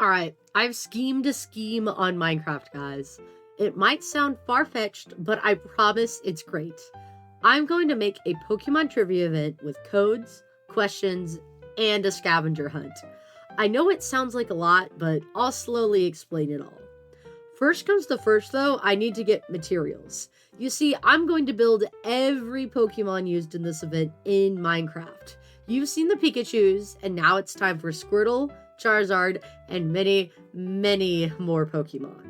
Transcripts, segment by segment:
Alright, I've schemed a scheme on Minecraft, guys. It might sound far-fetched, but I promise it's great. I'm going to make a Pokemon trivia event with codes, questions, and a scavenger hunt. I know it sounds like a lot, but I'll slowly explain it all. First comes to first, though, I need to get materials. You see, I'm going to build every Pokemon used in this event in Minecraft. You've seen the Pikachus, and now it's time for Squirtle, Charizard, and many, many more Pokemon.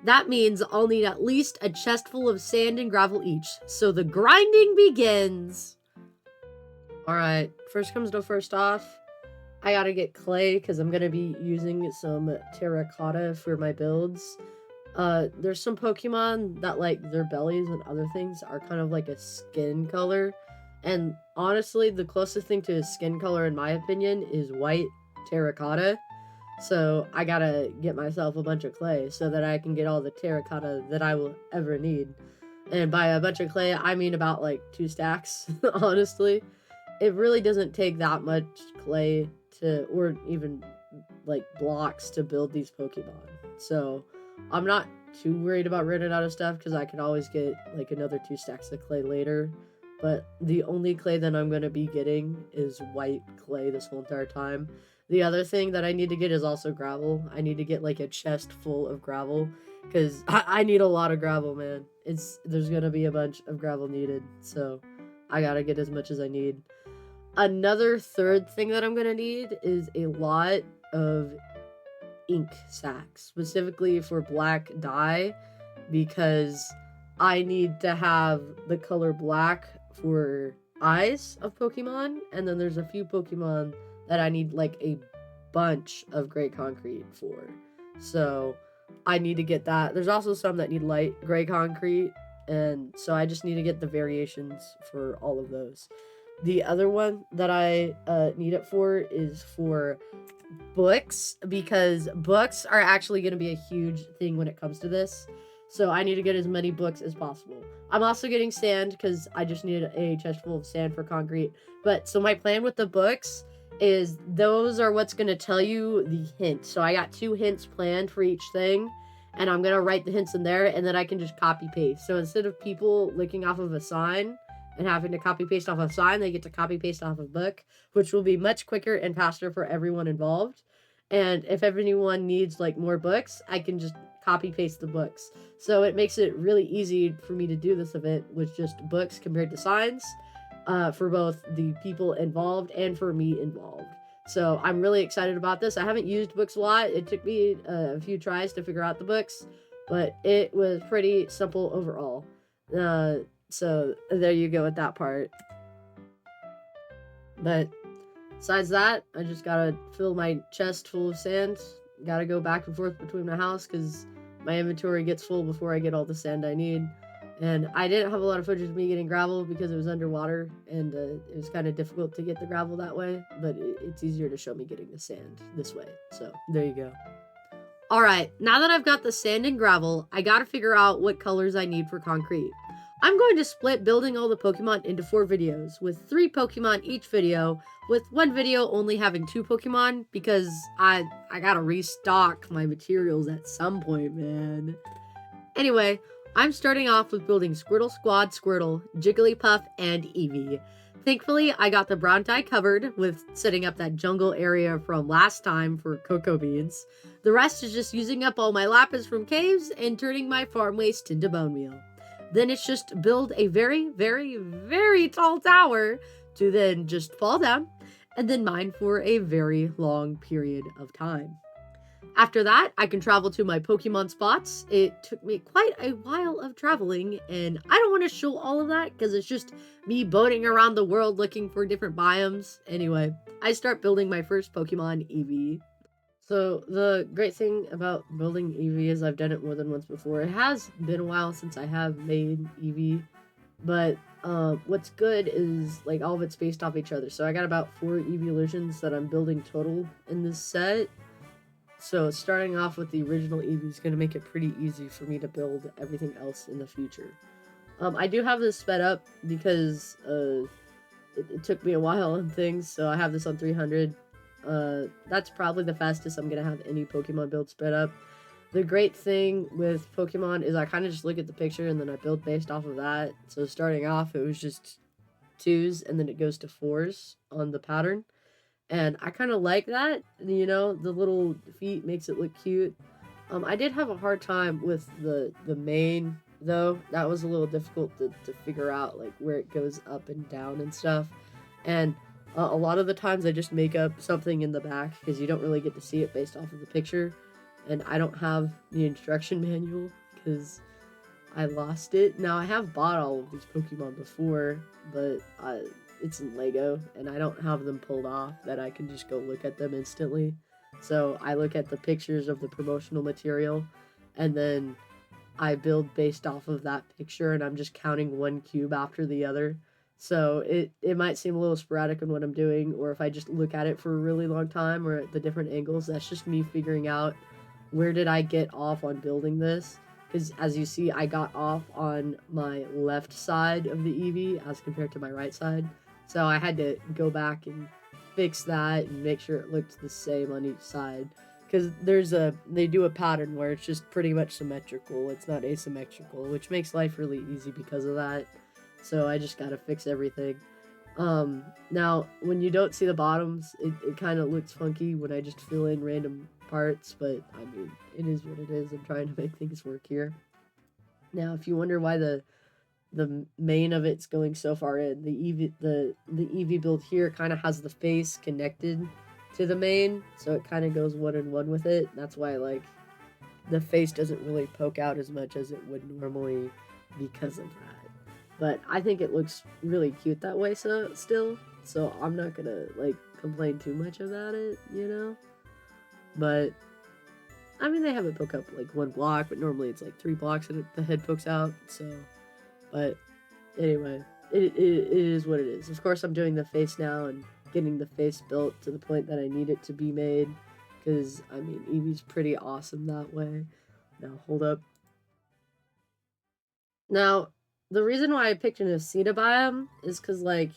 That means I'll need at least a chest full of sand and gravel each, so the grinding begins! Alright, first comes to first off, I gotta get clay, because I'm gonna be using some terracotta for my builds. There's some Pokemon that, like, their bellies and other things are kind of like a skin color, and honestly, the closest thing to a skin color, in my opinion, is white terracotta. So I gotta get myself a bunch of clay so that I can get all the terracotta that I will ever need. And by a bunch of clay, I mean about like 2 stacks, honestly. It really doesn't take that much clay to, or even like blocks to build these Pokemon. So I'm not too worried about running out of stuff because I can always get like another 2 stacks of clay later. But the only clay that I'm going to be getting is white clay this whole entire time. The other thing that I need to get is also gravel. I need to get like a chest full of gravel because I need a lot of gravel, man. There's going to be a bunch of gravel needed, so I got to get as much as I need. Another third thing that I'm going to need is a lot of ink sacks, specifically for black dye, because I need to have the color black for eyes of Pokemon, and then there's a few Pokemon that I need like a bunch of gray concrete for. So I need to get that. There's also some that need light gray concrete, and so I just need to get the variations for all of those. The other one that I need it for is for books, because books are actually going to be a huge thing when it comes to this. So I need to get as many books as possible. I'm also getting sand because I just need a chest full of sand for concrete. But so my plan with the books is those are what's going to tell you the hint. So I got 2 hints planned for each thing, and I'm going to write the hints in there, and then I can just copy paste. So instead of people looking off of a sign and having to copy paste off a sign, they get to copy paste off a book, which will be much quicker and faster for everyone involved. And if anyone needs like more books, I can just copy paste the books. So it makes it really easy for me to do this event with just books compared to signs, for both the people involved and for me involved. So I'm really excited about this. I haven't used books a lot. It took me a few tries to figure out the books, but it was pretty simple overall. So there you go with that part. But besides that, I just gotta fill my chest full of sand. Gotta go back and forth between my house because my inventory gets full before I get all the sand I need. And I didn't have a lot of footage of me getting gravel because it was underwater, and it was kind of difficult to get the gravel that way, but it's easier to show me getting the sand this way. So there you go. Alright, now that I've got the sand and gravel, I gotta figure out what colors I need for concrete. I'm going to split building all the Pokemon into 4 videos, with 3 Pokemon each video, with 1 video only having 2 Pokemon, because I gotta restock my materials at some point, man. Anyway, I'm starting off with building Squirtle Squad Squirtle, Jigglypuff, and Eevee. Thankfully, I got the brown dye covered with setting up that jungle area from last time for cocoa beans. The rest is just using up all my lapis from caves and turning my farm waste into bone meal. Then it's just build a very, very, very tall tower to then just fall down and then mine for a very long period of time. After that, I can travel to my Pokemon spots. It took me quite a while of traveling, and I don't want to show all of that because it's just me boating around the world looking for different biomes. Anyway, I start building my first Pokemon, Eevee. So the great thing about building Eevee is I've done it more than once before. It has been a while since I have made Eevee, but what's good is like all of it's based off each other. So I got about 4 evolutions that I'm building total in this set. So starting off with the original Eevee is going to make it pretty easy for me to build everything else in the future. I do have this sped up because it took me a while and things, so I have this on 300. That's probably the fastest I'm gonna have any Pokemon build sped up. The great thing with Pokemon is I kind of just look at the picture and then I build based off of that. So starting off, it was just 2s and then it goes to 4s on the pattern. And I kind of like that, you know, the little feet makes it look cute. I did have a hard time with the main though. That was a little difficult to figure out like where it goes up and down and stuff. And a lot of the times I just make up something in the back because you don't really get to see it based off of the picture. And I don't have the instruction manual because I lost it. Now, I have bought all of these Pokemon before, but it's in Lego, and I don't have them pulled off that I can just go look at them instantly. So I look at the pictures of the promotional material, and then I build based off of that picture, and I'm just counting one cube after the other. So it might seem a little sporadic in what I'm doing, or if I just look at it for a really long time, or at the different angles, that's just me figuring out where did I get off on building this. Because as you see, I got off on my left side of the Eevee as compared to my right side. So I had to go back and fix that and make sure it looked the same on each side. Because they do a pattern where it's just pretty much symmetrical. It's not asymmetrical, which makes life really easy because of that. So I just gotta fix everything. Now, when you don't see the bottoms, it kind of looks funky when I just fill in random parts, but I mean, it is what it is. I'm trying to make things work here. Now, if you wonder why the main of it's going so far in, the Eevee build here kind of has the face connected to the main, so it kind of goes one in one with it. That's why like the face doesn't really poke out as much as it would normally because of that. But I think it looks really cute that way still, so I'm not gonna like complain too much about it, you know? But I mean, they have it poke up like 1 block, but normally it's like 3 blocks and the head pokes out, so. But anyway, it is what it is. Of course, I'm doing the face now and getting the face built to the point that I need it to be made, because I mean, Eevee's pretty awesome that way. Now, hold up. Now, the reason why I picked an Aceta biome is because, like,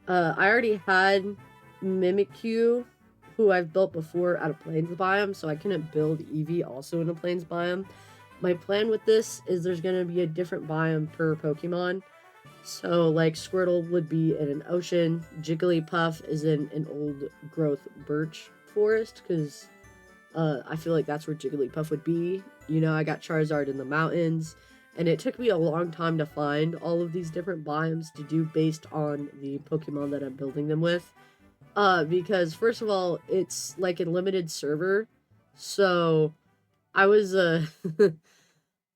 I already had Mimikyu, who I've built before at a plains biome, so I couldn't build Eevee also in a plains biome. My plan with this is there's going to be a different biome per Pokemon. So, like, Squirtle would be in an ocean, Jigglypuff is in an old growth birch forest, because I feel like that's where Jigglypuff would be. You know, I got Charizard in the mountains. And it took me a long time to find all of these different biomes to do based on the Pokemon that I'm building them with. Because first of all, it's like a limited server. So I was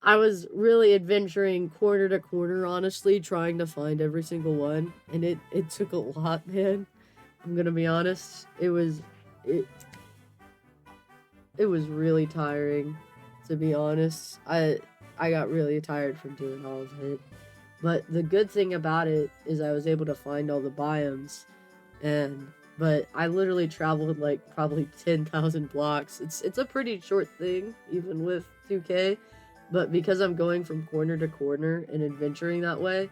I was really adventuring corner to corner, honestly, trying to find every single one. And it took a lot, man. I'm gonna be honest. It was really tiring, to be honest. I got really tired from doing all of it. But the good thing about it is I was able to find all the biomes. But I literally traveled like probably 10,000 blocks. It's a pretty short thing, even with 2K. But because I'm going from corner to corner and adventuring that way,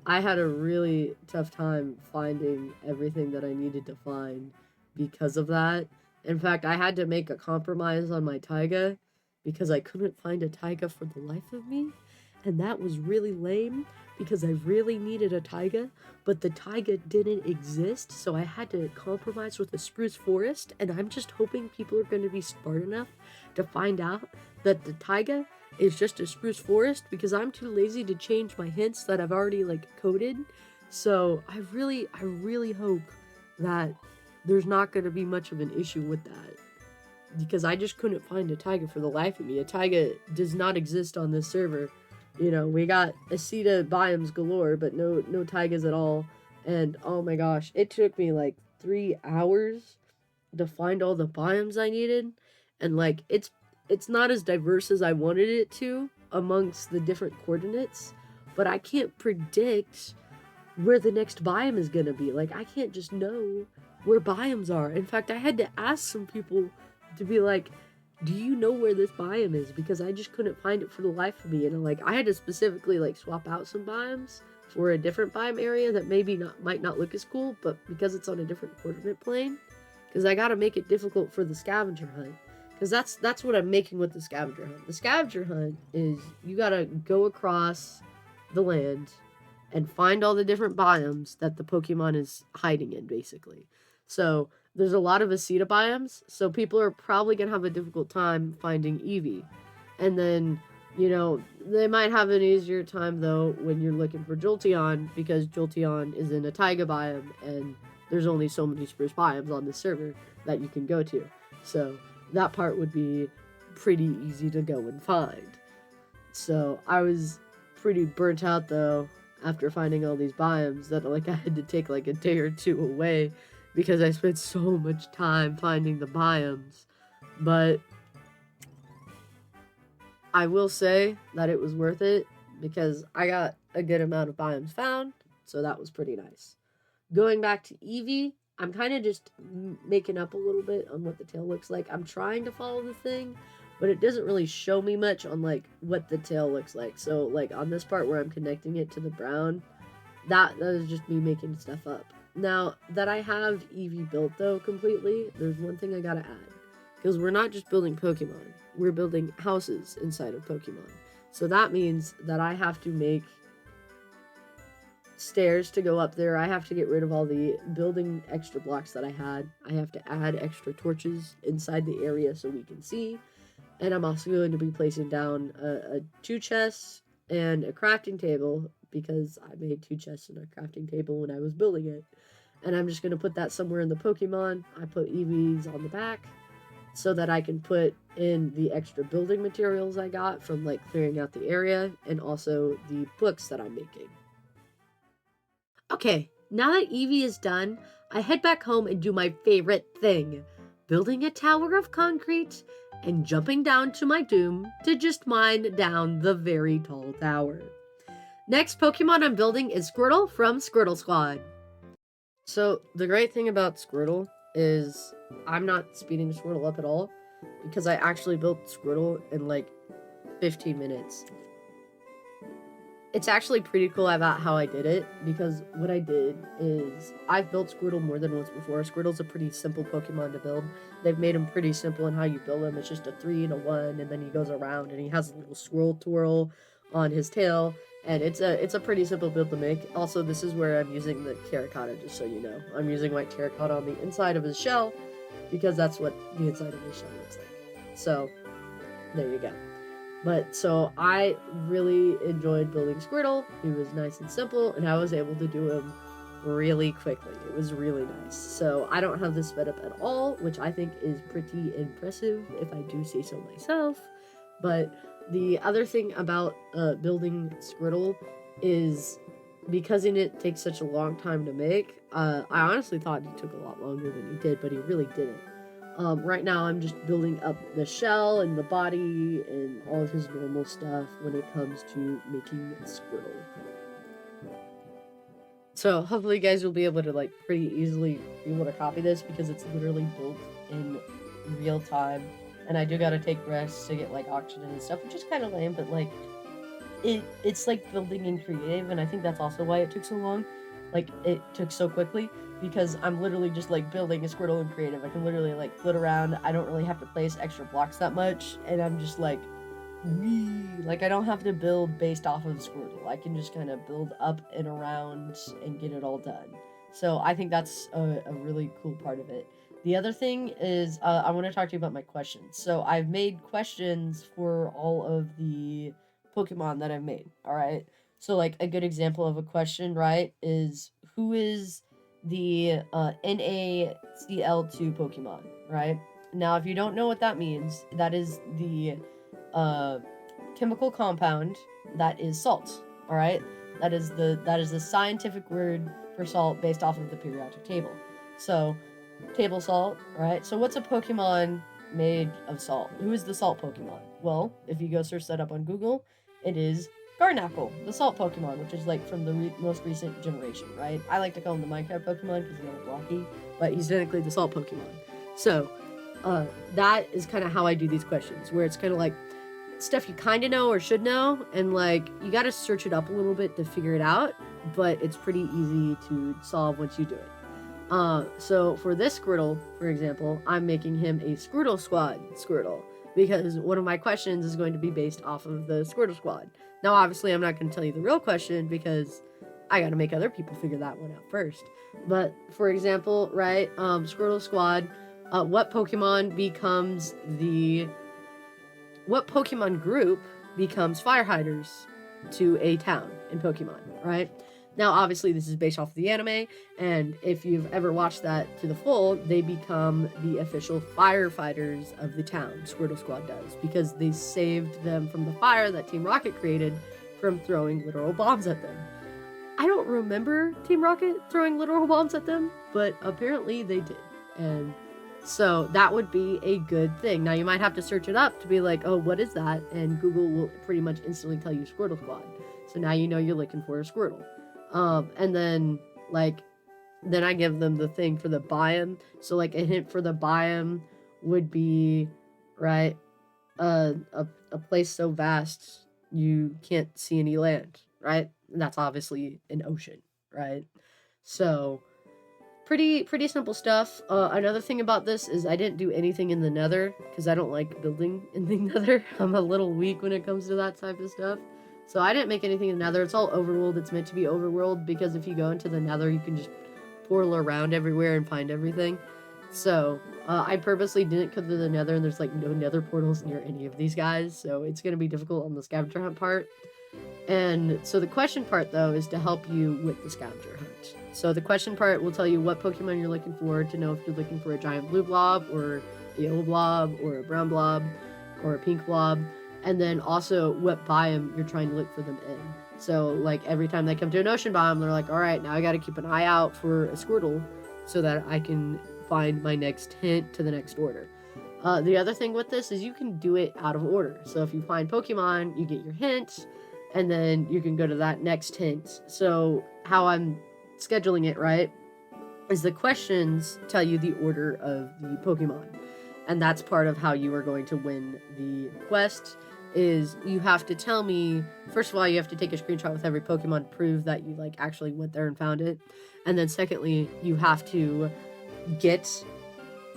I had a really tough time finding everything that I needed to find because of that. In fact, I had to make a compromise on my taiga because I couldn't find a taiga for the life of me. And that was really lame because I really needed a taiga, but the taiga didn't exist, so I had to compromise with a spruce forest, and I'm just hoping people are going to be smart enough to find out that the taiga is just a spruce forest because I'm too lazy to change my hints that I've already like coded. So I really hope that there's not going to be much of an issue with that. Because I just couldn't find a taiga for the life of me. A taiga does not exist on this server. You know, we got Aceta biomes galore, but no taigas at all. And oh my gosh, it took me like 3 hours to find all the biomes I needed. And like, it's not as diverse as I wanted it to amongst the different coordinates. But I can't predict where the next biome is gonna be. Like, I can't just know where biomes are. In fact, I had to ask some people to be like, do you know where this biome is? Because I just couldn't find it for the life of me. And like, I had to specifically like swap out some biomes for a different biome area that maybe might not look as cool, but because it's on a different coordinate plane, because I gotta make it difficult for the scavenger hunt. Because that's what I'm making with the scavenger hunt. The scavenger hunt is you gotta go across the land and find all the different biomes that the Pokemon is hiding in, basically. So there's a lot of Aceta biomes, so people are probably gonna have a difficult time finding Eevee. And then, you know, they might have an easier time though when you're looking for Jolteon, because Jolteon is in a taiga biome and there's only so many spruce biomes on the server that you can go to. So that part would be pretty easy to go and find. So I was pretty burnt out though after finding all these biomes that like I had to take like a day or two away because I spent so much time finding the biomes. But I will say that it was worth it because I got a good amount of biomes found, so that was pretty nice. Going back to Eevee, I'm kind of just making up a little bit on what the tail looks like. I'm trying to follow the thing, but it doesn't really show me much on like what the tail looks like. So like on this part where I'm connecting it to the brown, that is just me making stuff up. Now that I have Eevee built though completely, there's one thing I gotta add. Because we're not just building Pokemon, we're building houses inside of Pokemon. So that means that I have to make stairs to go up there. I have to get rid of all the building extra blocks that I had. I have to add extra torches inside the area so we can see. And I'm also going to be placing down a 2 chests and a crafting table because I made 2 chests and a crafting table when I was building it. And I'm just going to put that somewhere in the Pokemon. I put Eevees on the back so that I can put in the extra building materials I got from like clearing out the area and also the books that I'm making. Okay, now that Eevee is done, I head back home and do my favorite thing, building a tower of concrete and jumping down to my doom to just mine down the very tall tower. Next Pokemon I'm building is Squirtle from Squirtle Squad. So the great thing about Squirtle is I'm not speeding Squirtle up at all because I actually built Squirtle in like 15 minutes. It's actually pretty cool about how I did it because what I did is I've built Squirtle more than once before. Squirtle's a pretty simple Pokemon to build. They've made him pretty simple in how you build him. It's just a 3 and a 1 and then he goes around and he has a little swirl twirl on his tail. And it's a pretty simple build to make. Also, this is where I'm using the terracotta, just so you know. I'm using white terracotta on the inside of his shell because that's what the inside of his shell looks like. So, there you go. But, so, I really enjoyed building Squirtle. He was nice and simple, and I was able to do him really quickly. It was really nice. So, I don't have this sped up at all, which I think is pretty impressive, if I do say so myself. But the other thing about building Squirtle is because it takes such a long time to make, I honestly thought he took a lot longer than he did, but he really didn't. Right now I'm just building up the shell and the body and all of his normal stuff when it comes to making Squirtle. So hopefully you guys will be able to like pretty easily be able to copy this because it's literally built in real time. And I do gotta take rests to get like oxygen and stuff, which is kind of lame, but like it's like building in creative, and I think that's also why it took so long. Like it took so quickly because I'm literally just like building a Squirtle in creative. I can literally like flit around. I don't really have to place extra blocks that much, and I'm just like, like I don't have to build based off of Squirtle. I can just kind of build up and around and get it all done. So I think that's a really cool part of it. The other thing is, I want to talk to you about my questions. So I've made questions for all of the Pokemon that I've made, alright? So, like, a good example of a question, right, is who is the NaCl2 Pokemon, right? Now, if you don't know what that means, that is the chemical compound that is salt, alright? That is the scientific word for salt based off of the periodic table. So, table salt, right? So what's a Pokemon made of salt? Who is the salt Pokemon? Well, if you go search that up on Google, it is Garnackle, the salt Pokemon, which is like from the most recent generation, right? I like to call him the Minecraft Pokemon because he's not blocky, but he's technically the salt Pokemon. So, that is kind of how I do these questions, where it's kind of like stuff you kind of know or should know, and like you got to search it up a little bit to figure it out, but it's pretty easy to solve once you do it. So for this Squirtle, for example, I'm making him a Squirtle Squad Squirtle because one of my questions is going to be based off of the Squirtle Squad. Now, obviously, I'm not going to tell you the real question because I got to make other people figure that one out first. But for example, right, Squirtle Squad, what Pokemon group becomes fire hiders to a town in Pokemon, right? Now, obviously, this is based off of the anime, and if you've ever watched that to the full, they become the official firefighters of the town, Squirtle Squad does, because they saved them from the fire that Team Rocket created from throwing literal bombs at them. I don't remember Team Rocket throwing literal bombs at them, but apparently they did, and so that would be a good thing. Now, you might have to search it up to be like, oh, what is that? And Google will pretty much instantly tell you Squirtle Squad. So now you know you're looking for a Squirtle. And then, then I give them the thing for the biome. So, a hint for the biome would be, right, a place so vast you can't see any land, right? And that's obviously an ocean, right? So, pretty simple stuff. Another thing about this is I didn't do anything in the nether because I don't like building in the nether. I'm a little weak when it comes to that type of stuff. So I didn't make anything in the nether. It's all overworld. It's meant to be overworld because if you go into the nether, you can just portal around everywhere and find everything. So I purposely didn't come to the nether, and there's no nether portals near any of these guys. So it's going to be difficult on the scavenger hunt part. And so the question part, though, is to help you with the scavenger hunt. So the question part will tell you what Pokemon you're looking for to know if you're looking for a giant blue blob or a yellow blob or a brown blob or a pink blob. And then also what biome you're trying to look for them in. So, every time they come to an ocean biome, they're like, all right, now I got to keep an eye out for a Squirtle so that I can find my next hint to the next order. The other thing with this is you can do it out of order. So if you find Pokemon, you get your hint, and then you can go to that next hint. So how I'm scheduling it, right, is the questions tell you the order of the Pokemon. And that's part of how you are going to win the quest. Is you have to tell me, first of all, you have to take a screenshot with every Pokemon to prove that you actually went there and found it. And then secondly, you have to get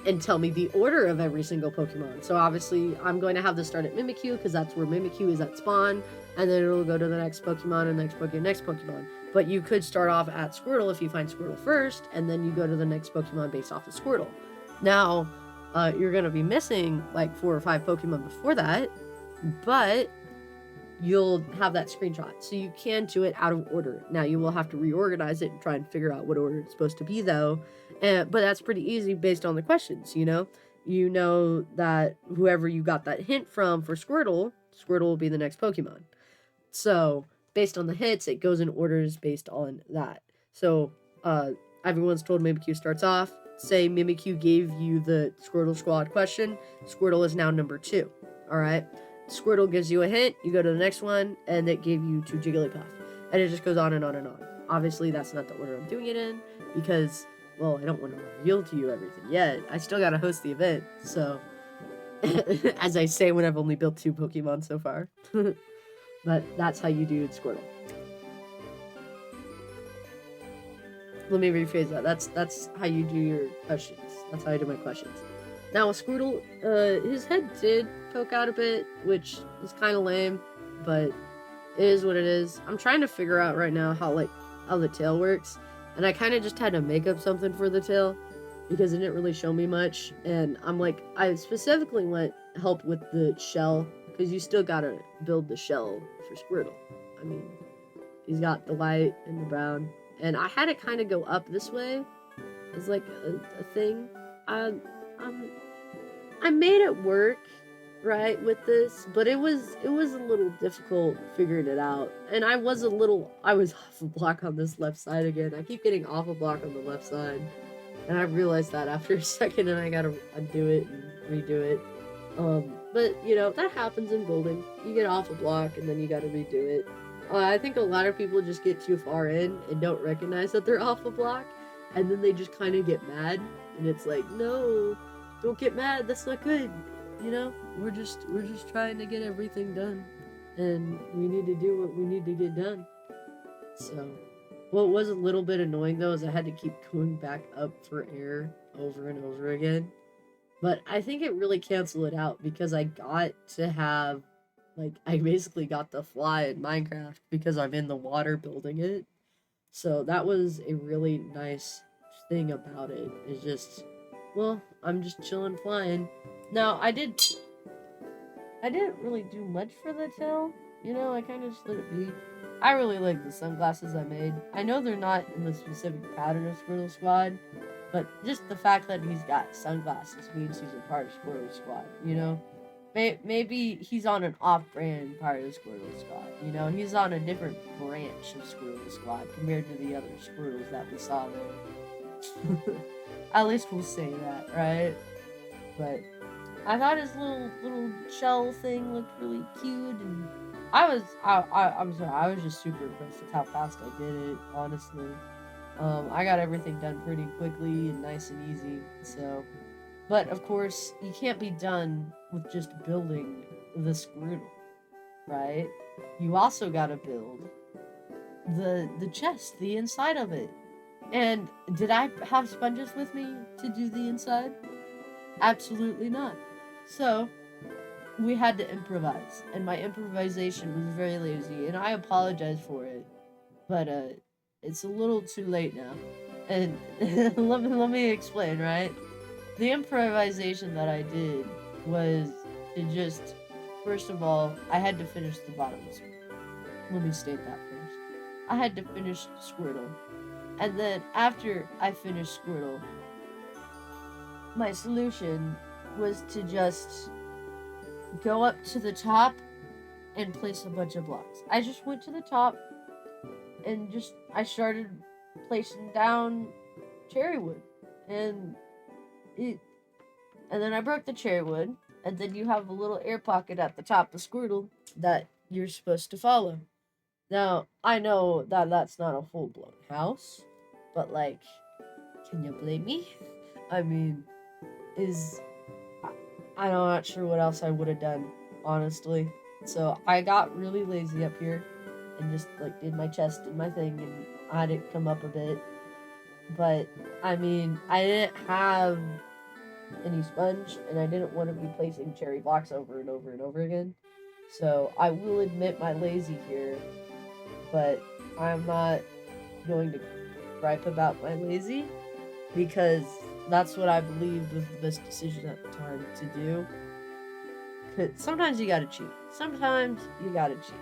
and tell me the order of every single Pokemon. So obviously I'm going to have this start at Mimikyu because that's where Mimikyu is at spawn, and then it'll go to the next Pokemon and next Pokemon. But you could start off at Squirtle if you find Squirtle first, and then you go to the next Pokemon based off of Squirtle. Now, you're going to be missing 4 or 5 Pokemon before that, but you'll have that screenshot. So you can do it out of order. Now, you will have to reorganize it and try and figure out what order it's supposed to be, though. But that's pretty easy based on the questions, you know? You know that whoever you got that hint from for Squirtle will be the next Pokemon. So, based on the hits, it goes in orders based on that. So, everyone's told Mimikyu starts off. Say Mimikyu gave you the Squirtle Squad question. Squirtle is now number 2. Alright? Squirtle gives you a hint, you go to the next one, and it gave you to Jigglypuff. And it just goes on and on and on. Obviously, that's not the order I'm doing it in, because, well, I don't want to reveal to you everything yet. I still gotta host the event, so... as I say when I've only built 2 Pokemon so far. But that's how you do Squirtle. Let me rephrase that. That's how you do your questions. That's how I do my questions. Now, with Squirtle, his head did poke out a bit, which is kind of lame, but it is what it is. I'm trying to figure out right now how the tail works, and I kind of just had to make up something for the tail because it didn't really show me much, and I specifically went help with the shell, because you still gotta build the shell for Squirtle. I mean, he's got the white and the brown, and I had it kind of go up this way as a thing. I made it work, right, with this, but it was a little difficult figuring it out, and I was off a block on this left side again. I keep getting off a block on the left side, and I realized that after a second, and I gotta undo it and redo it. But, that happens in building. You get off a block, and then you gotta redo it. I think a lot of people just get too far in and don't recognize that they're off a block, and then they just kind of get mad, and it's like, no, don't get mad, that's not good, we're just trying to get everything done, and we need to do what we need to get done. So, What was a little bit annoying though is I had to keep going back up for air over and over again. But I think it really canceled it out because I got to have, like, I basically got to fly in Minecraft because I'm in the water building it. So that was a really nice thing about it. Is just, well, I'm just chilling flying. Now I didn't really do much for the tail. You know, I kind of just let it be. I really like the sunglasses I made. I know they're not in the specific pattern of Squirtle Squad, but just the fact that he's got sunglasses means he's a part of Squirtle Squad, you know? Maybe he's on an off-brand part of Squirtle Squad, you know? He's on a different branch of Squirtle Squad compared to the other Squirtles that we saw there. At least we'll say that, right? But I thought his little shell thing looked really cute, and I'm sorry, I was just super impressed with how fast I did it, honestly. I got everything done pretty quickly and nice and easy, so. But, of course, you can't be done with just building the Squirtle, right? You also gotta build the chest, the inside of it. And did I have sponges with me to do the inside? Absolutely not. So, we had to improvise, and my improvisation was very lazy, and I apologize for it. But, it's a little too late now. And let me explain, right? The improvisation that I did was to just, first of all, I had to finish the bottom of Squirtle. Let me state that first. I had to finish Squirtle. And then after I finished Squirtle, my solution was to just go up to the top and place a bunch of blocks. I just went to the top and I started placing down cherry wood. And then I broke the cherry wood, and then you have a little air pocket at the top of Squirtle that you're supposed to follow. Now, I know that that's not a full-blown house, but, like, can you blame me? I mean, I'm not sure what else I would have done, honestly. So, I got really lazy up here, and just, like, did my chest and my thing, and I had it come up a bit. But, I mean, I didn't have any sponge, and I didn't want to be placing cherry blocks over and over and over again. So I will admit my lazy here, but I'm not going to gripe about my lazy, because that's what I believed was the best decision at the time to do. 'Cause sometimes you gotta cheat. Sometimes you gotta cheat.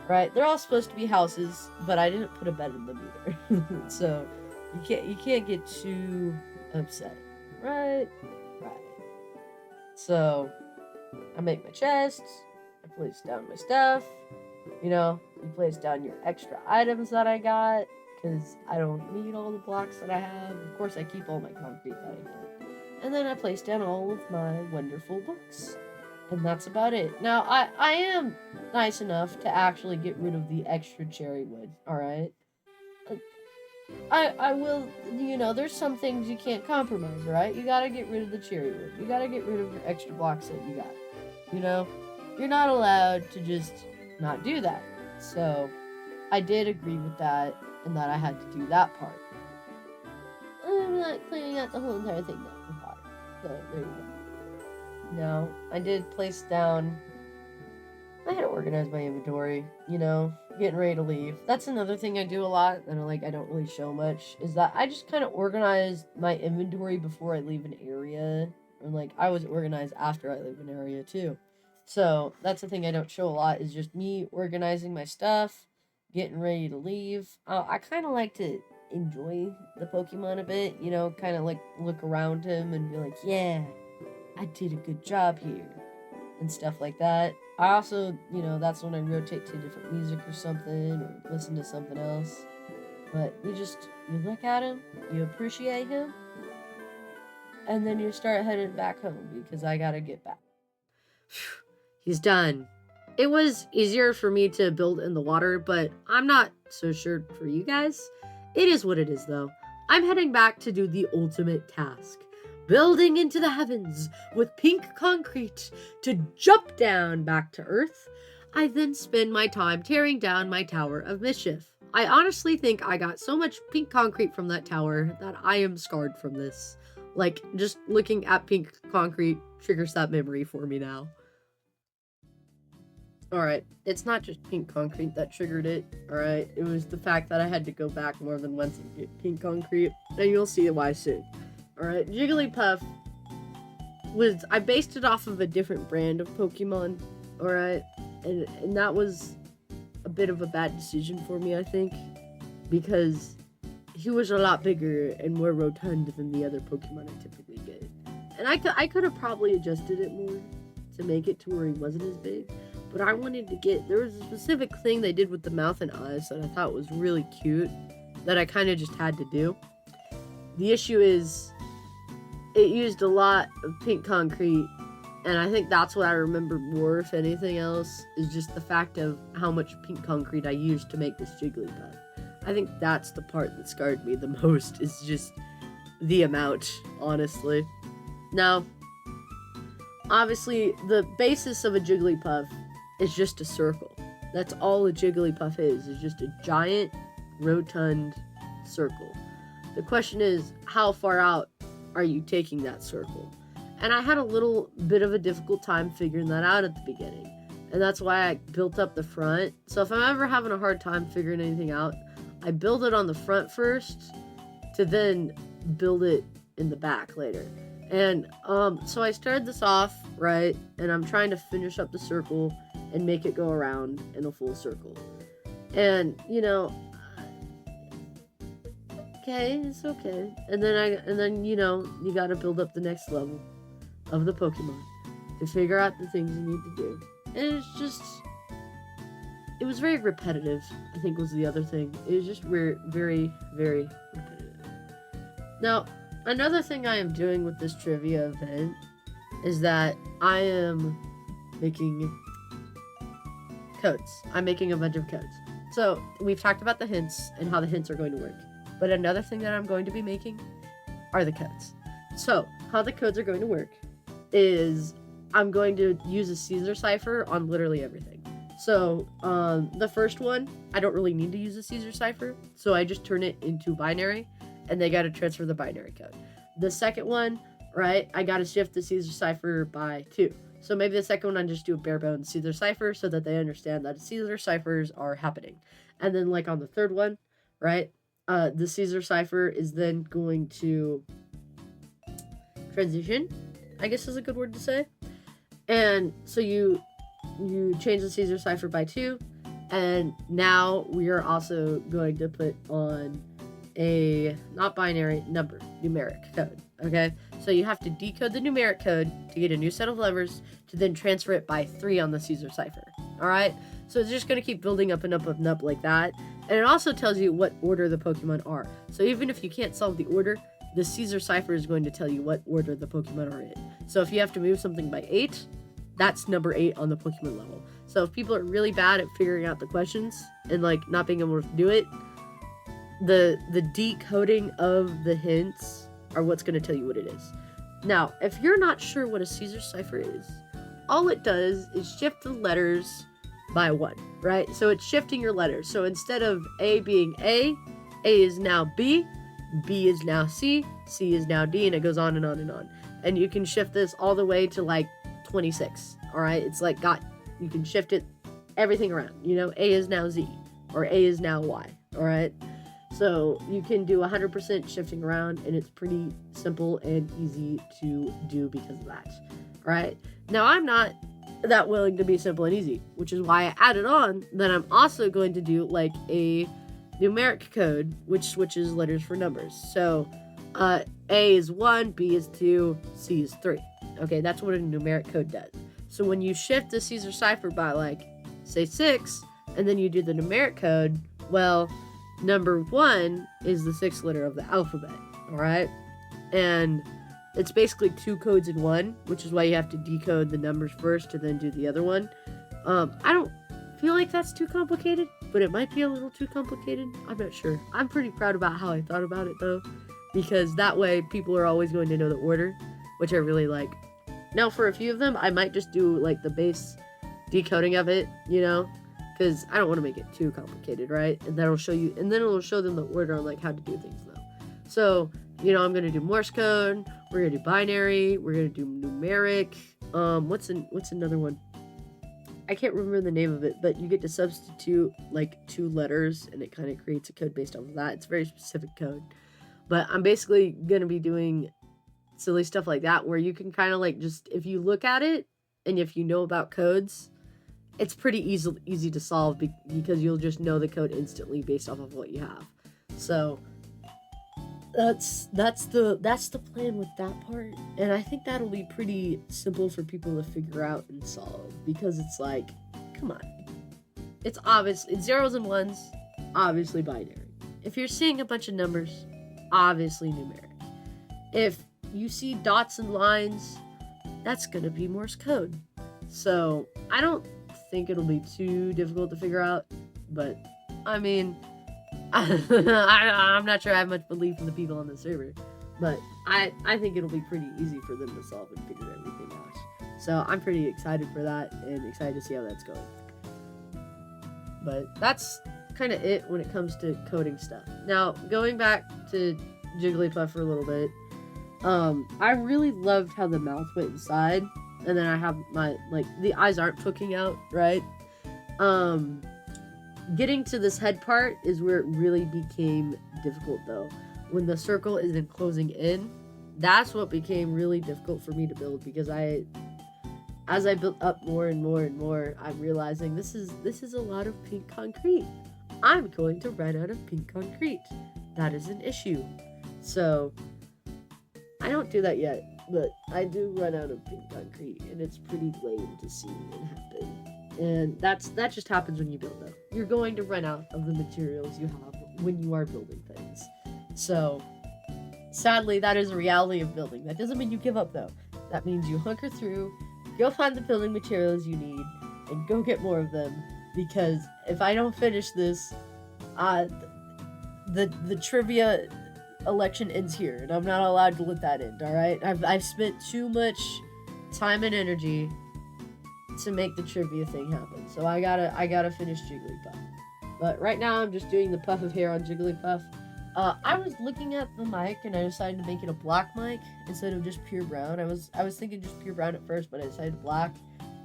Right? They're all supposed to be houses, but I didn't put a bed in them either. So you can't get too upset. Right? Right. So I make my chest, I place down my stuff, you place down your extra items that I got, because I don't need all the blocks that I have. Of course, I keep all my concrete that I get. And then I place down all of my wonderful books. And that's about it. Now, I am nice enough to actually get rid of the extra cherry wood, alright? I will, there's some things you can't compromise, right? You gotta get rid of the cherry wood. You gotta get rid of your extra blocks that you got. You're not allowed to just not do that. So, I did agree with that, and that I had to do that part. I'm not cleaning out the whole entire thing now with water. So, there you go. Now, I did place down, I had to organize my inventory, getting ready to leave. That's another thing I do a lot, and I don't really show much, is that I just kind of organize my inventory before I leave an area. And, I was organized after I leave an area, too. So, that's the thing I don't show a lot, is just me organizing my stuff, getting ready to leave. I kind of like to enjoy the Pokemon a bit, kind of, look around him and be like, yeah, I did a good job here, and stuff like that. I also, that's when I rotate to different music or something, or listen to something else. But you look at him, you appreciate him, and then you start heading back home, because I gotta get back. He's done. It was easier for me to build in the water, but I'm not so sure for you guys. It is what it is, though. I'm heading back to do the ultimate task. Building into the heavens with pink concrete to jump down back to Earth. I then spend my time tearing down my Tower of Mischief. I honestly think I got so much pink concrete from that tower that I am scarred from this. Like, just looking at pink concrete triggers that memory for me now. Alright, it's not just pink concrete that triggered it, alright? It was the fact that I had to go back more than once and get pink concrete, and you'll see why soon. Alright, Jigglypuff I based it off of a different brand of Pokemon, alright? And that was a bit of a bad decision for me, I think, because he was a lot bigger and more rotund than the other Pokemon I typically get. And I could have probably adjusted it more to make it to where he wasn't as big. But I wanted to there was a specific thing they did with the mouth and eyes that I thought was really cute that I kind of just had to do. The issue is it used a lot of pink concrete, and I think that's what I remember more, if anything else, is just the fact of how much pink concrete I used to make this Jigglypuff. I think that's the part that scarred me the most, is just the amount, honestly. Now, obviously, the basis of a Jigglypuff is just a circle. That's all a Jigglypuff is just a giant, rotund circle. The question is, how far out are you taking that circle? And I had a little bit of a difficult time figuring that out at the beginning. And that's why I built up the front. So if I'm ever having a hard time figuring anything out, I build it on the front first to then build it in the back later. And so I started this off, right? And I'm trying to finish up the circle and make it go around in a full circle. And, you know, okay, it's okay. And then you know, you gotta build up the next level of the Pokemon to figure out the things you need to do. And it was very repetitive, I think was the other thing. It was just very, very repetitive. Now, another thing I am doing with this trivia event is that I am making codes. I'm making a bunch of codes. So, we've talked about the hints and how the hints are going to work. But another thing that I'm going to be making are the codes. So, how the codes are going to work is I'm going to use a Caesar cipher on literally everything. So, the first one, I don't really need to use a Caesar cipher, so I just turn it into binary, and they got to transfer the binary code. The second one, right, I got to shift the Caesar cipher by 2. So maybe the second one, I just do a bare bones Caesar cipher so that they understand that Caesar ciphers are happening. And then, like, on the third one, right, the Caesar cipher is then going to transition, I guess is a good word to say. And so you change the Caesar cipher by 2, and now we are also going to put on a not binary numeric code. Okay, so you have to decode the numeric code to get a new set of levers to then transfer it by 3 on the Caesar cipher. All right, so it's just going to keep building up and up and up like that. And it also tells you what order the Pokemon are. So even if you can't solve the order, the Caesar cipher is going to tell you what order the Pokemon are in. So if you have to move something by 8, that's number 8 on the Pokemon level. So if people are really bad at figuring out the questions and like not being able to do it, the decoding of the hints are what's going to tell you what it is. Now, if you're not sure what a Caesar cipher is, all it does is shift the letters by 1, right? So it's shifting your letters. So instead of A being A is now B is now C is now D, and it goes on and on and on. And you can shift this all the way to like 26, all right? It's like you can shift it, everything around, you know, A is now Z, or A is now Y, all right? So you can do 100% shifting around, and it's pretty simple and easy to do because of that, all right? Now, I'm not that willing to be simple and easy, which is why I added on that I'm also going to do like a numeric code, which switches letters for numbers. So A is 1, B is 2, C is 3. Okay, that's what a numeric code does. So when you shift the Caesar cipher by like, say 6, and then you do the numeric code, well, number 1 is the 6th letter of the alphabet, all right? And it's basically 2 codes in 1, which is why you have to decode the numbers first to then do the other one. I don't feel like that's too complicated, but it might be a little too complicated. I'm not sure. I'm pretty proud about how I thought about it, though, because that way people are always going to know the order, which I really like. Now, for a few of them, I might just do, like, the base decoding of it, you know, because I don't want to make it too complicated, right? And that'll show you, and then it'll show them the order on like how to do things though. So, you know, I'm gonna do Morse code. We're gonna do binary. We're gonna do numeric. What's another one? I can't remember the name of it, but you get to substitute like 2 letters, and it kind of creates a code based off of that. It's a very specific code, but I'm basically gonna be doing silly stuff like that where you can kind of like just, if you look at it and if you know about codes, it's pretty easy to solve because you'll just know the code instantly based off of what you have. So that's the plan with that part, and I think that'll be pretty simple for people to figure out and solve, because it's like, come on, it's obvious, it's zeros and ones, obviously binary. If you're seeing a bunch of numbers, obviously numeric. If you see dots and lines, that's gonna be Morse code. So I don't think it'll be too difficult to figure out, but I mean, I'm not sure I have much belief in the people on the server, but I think it'll be pretty easy for them to solve and figure everything out. So I'm pretty excited for that and excited to see how that's going. But that's kind of it when it comes to coding stuff. Now, going back to Jigglypuff for a little bit, I really loved how the mouth went inside, and then I have my, like, the eyes aren't poking out, right? Getting to this head part is where it really became difficult, though. When the circle is enclosing in, that's what became really difficult for me to build, because as I built up more and more and more, I'm realizing this is a lot of pink concrete. I'm going to run out of pink concrete. That is an issue. So I don't do that yet, but I do run out of pink concrete, and it's pretty lame to see it happen. And that just happens when you build them. You're going to run out of the materials you have when you are building things. So sadly, that is a reality of building. That doesn't mean you give up, though. That means you hunker through, go find the building materials you need, and go get more of them. Because if I don't finish this, the trivia election ends here, and I'm not allowed to let that end. All right, I've spent too much time and energy to make the trivia thing happen, so I gotta finish Jigglypuff. But right now I'm just doing the puff of hair on Jigglypuff. I was looking at the mic, and I decided to make it a black mic instead of just pure brown. I was thinking just pure brown at first, but I decided black,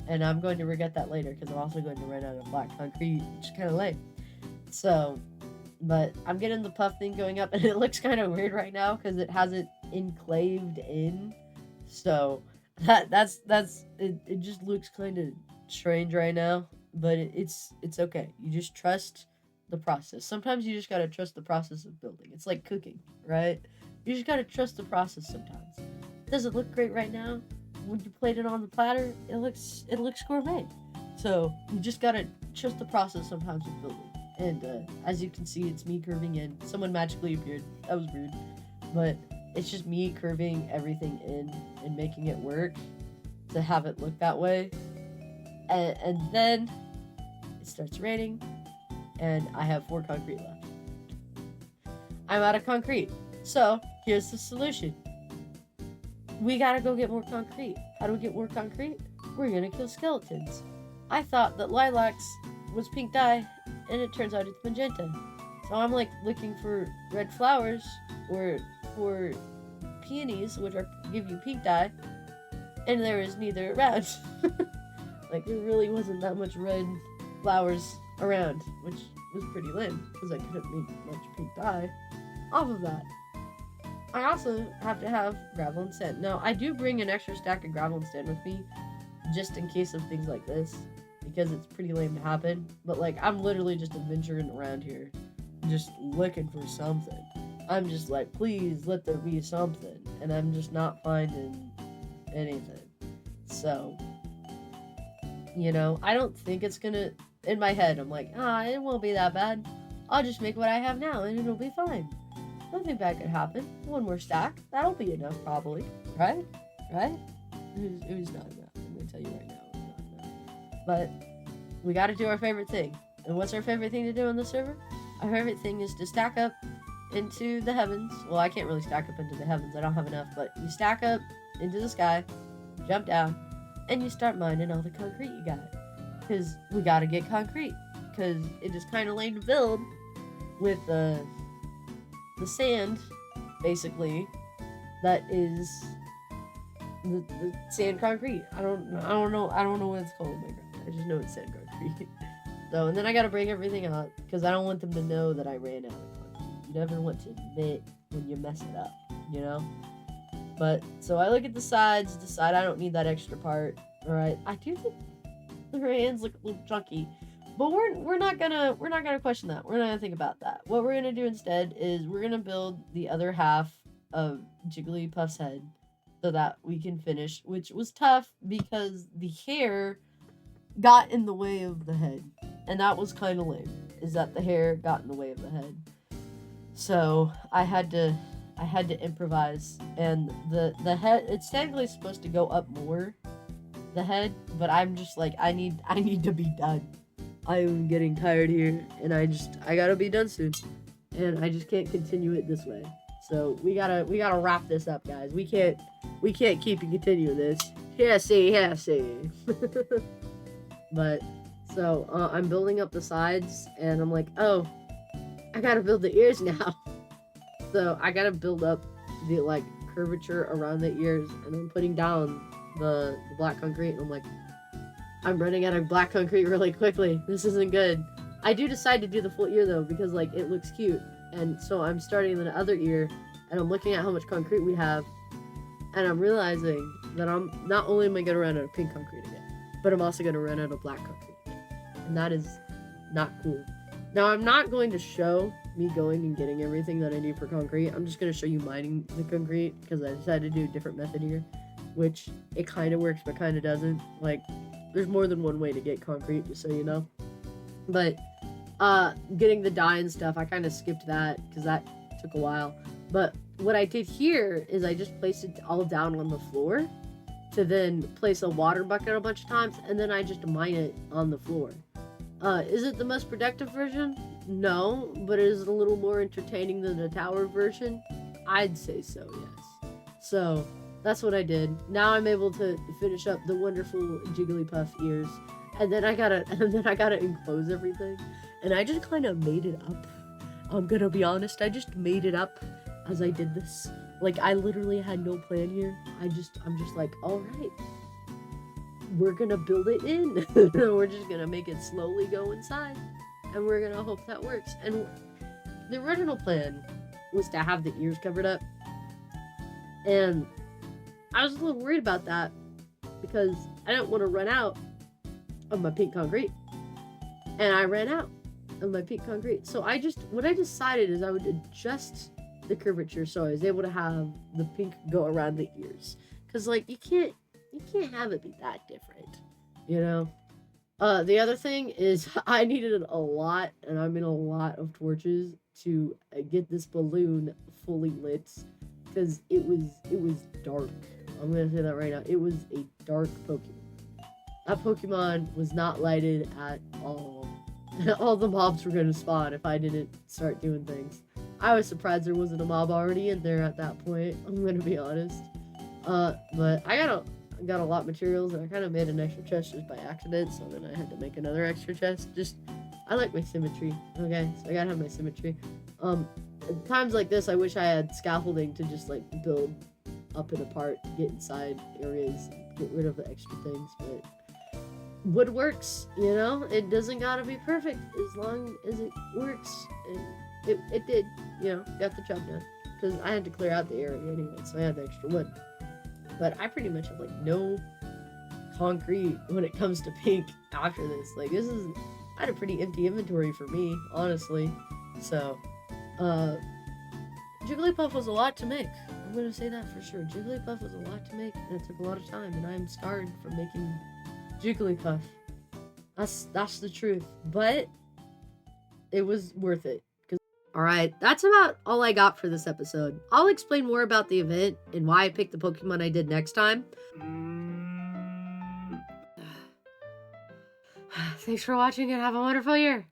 and I'm going to regret that later because I'm also going to run out of black concrete, which is kind of lame. So, but I'm getting the puff thing going up, and it looks kind of weird right now because it hasn't enclaved in. So that's it just looks kind of strange right now, but it's okay. You just trust the process. Sometimes you just gotta trust the process of building. It's like cooking, right? You just gotta trust the process sometimes. Does it look great right now? When you plate it on the platter, it looks gourmet. So you just gotta trust the process sometimes with building. And as you can see, it's me curving in. Someone magically appeared. That was rude, but it's just me curving everything in and making it work to have it look that way. And then it starts raining, and I have 4 concrete left. I'm out of concrete. So here's the solution. We gotta go get more concrete. How do we get more concrete? We're gonna kill skeletons. I thought that lilacs was pink dye, and it turns out it's magenta. So I'm like looking for red flowers or for peonies, which give you pink dye, and there is neither around. Like, there really wasn't that much red flowers around, which was pretty lame because I couldn't make much pink dye off of that. I also have to have gravel and sand. Now, I do bring an extra stack of gravel and sand with me just in case of things like this, because it's pretty lame to happen. But like, I'm literally just adventuring around here, just looking for something. I'm just like, please let there be something, and I'm just not finding anything. So, you know, I don't think it's gonna, in my head, I'm like, it won't be that bad. I'll just make what I have now, and it'll be fine. Nothing bad could happen. 1 more stack, that'll be enough, probably. Right? It was not enough. I'm gonna tell you right now, it was not enough. But we gotta do our favorite thing. And what's our favorite thing to do on the server? Our favorite thing is to stack up into the heavens. Well, I can't really stack up into the heavens. I don't have enough. But you stack up into the sky, jump down, and you start mining all the concrete you got. Because we gotta get concrete. because it is kind of lame to build with the sand, basically, that is the sand concrete. I don't know what it's called in Minecraft. I just know it's sand concrete. So, and then I gotta bring everything out because I don't want them to know that I ran out of concrete. You never want to admit when you mess it up, you know? But, so I look at the sides, decide I don't need that extra part. Alright, I do think her hands look a little chunky. But we're not gonna question that. We're not gonna think about that. What we're gonna do instead is we're gonna build the other half of Jigglypuff's head so that we can finish, which was tough because the hair got in the way of the head. And that was kind of lame, is that the hair got in the way of the head. So I had to improvise, and the head, it's technically supposed to go up more, the head, but I'm just like, I need to be done. I'm getting tired here, and I gotta be done soon, and I just can't continue it this way. So we gotta wrap this up, guys. We can't keep and continue this. Yeah, see. But so I'm building up the sides, and I'm like, oh, I gotta build the ears now. So I gotta build up the like curvature around the ears, and I'm putting down the black concrete, and I'm like, I'm running out of black concrete really quickly. This isn't good. I do decide to do the full ear though, because like it looks cute. And so I'm starting the other ear, and I'm looking at how much concrete we have, and I'm realizing that I'm not only am I gonna run out of pink concrete again, but I'm also gonna run out of black concrete again. And that is not cool. Now I'm not going to show me going and getting everything that I need for concrete. I'm just gonna show you mining the concrete, because I decided to do a different method here, which it kind of works but kind of doesn't. Like, there's more than one way to get concrete, just so you know. But getting the dye and stuff, I kind of skipped that because that took a while. But what I did here is I just placed it all down on the floor to then place a water bucket a bunch of times, and then I just mine it on the floor. Is it the most productive version? No, but is it a little more entertaining than the tower version? I'd say so, yes. So that's what I did. Now I'm able to finish up the wonderful Jigglypuff ears, and then I gotta enclose everything, and I just kind of made it up. I'm gonna be honest, I just made it up as I did this. Like, I literally had no plan here. I'm just like, all right, we're gonna build it in. We're just gonna make it slowly go inside, and we're gonna hope that works. And the original plan was to have the ears covered up, and I was a little worried about that because I didn't want to run out of my pink concrete, and I ran out of my pink concrete. So what I decided is I would adjust the curvature so I was able to have the pink go around the ears, because like you can't have it be that different, you know. The other thing is I needed a lot, and I mean a lot of torches to get this balloon fully lit, because it was dark. I'm gonna say that right now. It was a dark Pokemon. That Pokemon was not lighted at all. All the mobs were gonna spawn if I didn't start doing things. I was surprised there wasn't a mob already in there at that point, I'm gonna be honest. But I got a lot of materials, and I kind of made an extra chest just by accident, so then I had to make another extra chest. I like my symmetry, okay? So I gotta have my symmetry. At times like this, I wish I had scaffolding to just like build up and apart, get inside areas, get rid of the extra things, but wood works, you know? It doesn't gotta be perfect as long as it works, and it did, you know, got the job done, because I had to clear out the area anyway, so I had the extra wood. But I pretty much have like no concrete when it comes to pink after this. Like, I had a pretty empty inventory for me, honestly. So, Jigglypuff was a lot to make. I'm gonna say that for sure. Jigglypuff was a lot to make, and it took a lot of time, and I'm scarred from making Jigglypuff. That's the truth. But it was worth it. Alright, that's about all I got for this episode. I'll explain more about the event and why I picked the Pokemon I did next time. Thanks for watching, and have a wonderful year.